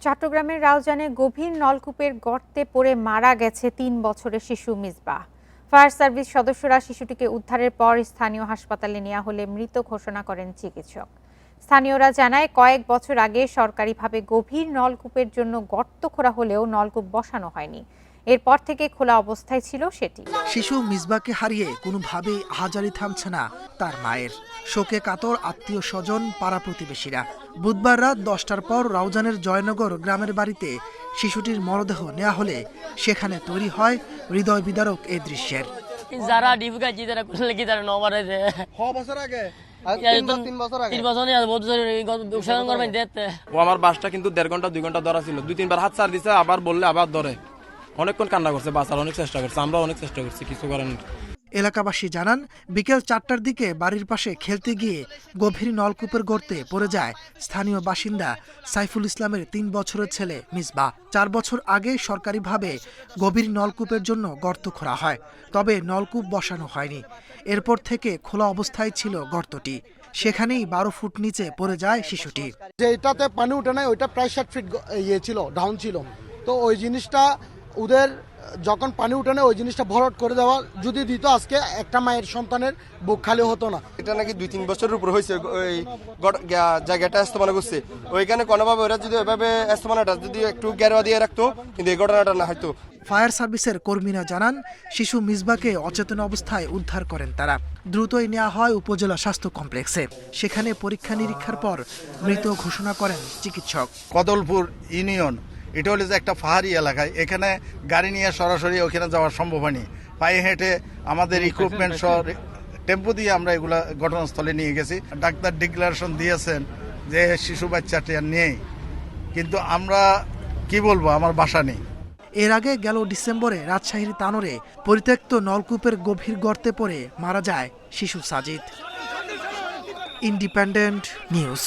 চট্টগ্রামের রাউজানে গভীর নলকূপের গর্তে পড়ে মারা গেছে ৩ বছরের শিশু মিসবাহ। ফায়ার সার্ভিস সদস্যরা শিশুটিকে উদ্ধারের পর স্থানীয় হাসপাতালে নেওয়া হলে মৃত ঘোষণা করেন চিকিৎসক। স্থানীয়রা জানায়, কয়েক বছর আগে সরকারিভাবে গভীর নলকূপের জন্য গর্ত খোঁড়া হলেও নলকূপ বসানো হয়নি। এরপর থেকে খোলা অবস্থায় ছিল সেটি। শিশু মিসবাহকে হারিয়ে কোনোভাবেই আহাজারি থামছে না তার মায়ের। শোকে কাতর আত্মীয় স্বজন, পাড়া প্রতিবেশীরা। বুধবার রাত 10টার পর রাউজানের জয়নগর গ্রামের বাড়িতে শিশুটির মরদেহ নেওয়া হলে সেখানে তৈরি হয় হৃদয় বিদারক এই দৃশ্যের। যারা ডিফুকা যারা করলে কি তারা নমারে যে বছর আগে ও আমার বাসটা কিন্তু 1.5 ঘন্টা 2 ঘন্টা ধরা ছিল, 2-3 বার হাত ছাড় দিছে, আবার বললে আবার ধরে। অনেকক্ষণ কান্না করছে, বাঁচার অনেক চেষ্টা করছে, আমরা অনেক চেষ্টা করছি, কিছু করেন। এলাকাবাসী জানান, বিকেল 4টার দিকে বাড়ির পাশে খেলতে গিয়ে গভীর নলকূপের গর্তে পড়ে যায় স্থানীয় বাসিন্দা সাইফুল ইসলামের 3 বছরের ছেলে মিসবাহ। 4 বছর আগে সরকারিভাবে গভীর নলকূপের জন্য গর্ত খোঁড়া হয়, তবে নলকূপ বসানো হয়নি। এরপর থেকে খোলা অবস্থায় ছিল গর্তটি। সেখানেই 12 ফুট নিচে পড়ে যায় শিশুটি। যেটাতে পানি উঠে নাই ওইটা প্রায় 60 ফিট ছিল, ডাউন ছিল। তো ওই জিনিসটা ওদের যখন পানি উঠে না ওই জিনিসটা ভরাট করে দেওয়া যদি দিত, আজকে একটা মায়ের সন্তানের বুক খালি হতো না। এটা নাকি 2-3 বছরের উপর হয়েছে ওই জায়গাটা ইস্তেমাল করছে। ওইখানে কোনোভাবে ওরা যদি ওইভাবে ইস্তেমালটা যদি একটু গেরোয়া দিয়ে রাখতো, কিন্তু এই ঘটনাটা না হয়তো। ফায়ার সার্ভিসের কর্মীরা জানান, শিশু মিসবাহকে অচেতন অবস্থায় উদ্ধার করেন তারা। দ্রুতই নেওয়া হয় উপজেলা স্বাস্থ্য কমপ্লেক্সে। সেখানে পরীক্ষা নিরীক্ষার পর মৃত ঘোষণা করেন চিকিৎসক। কদলপুর ইউনিয়ন, এটা হলো যে একটা পাহাড়ি এলাকায়, এখানে গাড়ি নিয়ে সরাসরি ওখানে যাওয়া সম্ভব হয়নি। পায়ে হেঁটে আমাদের ইকুইপমেন্ট সহ টেম্পো দিয়ে আমরা এগুলা ঘটনাস্থলে নিয়ে গেছি। ডাক্তার ডিক্লারেশন দিয়েছেন যে শিশু বাচ্চাটি আর নেই, কিন্তু আমরা কি বলবো, আমার বাসা নেই। এর আগে গেল ডিসেম্বরে রাজশাহীর তানোরে পরিত্যক্ত নলকূপের গভীর গর্তে পড়ে মারা যায় শিশু সাজিদ। Independent news.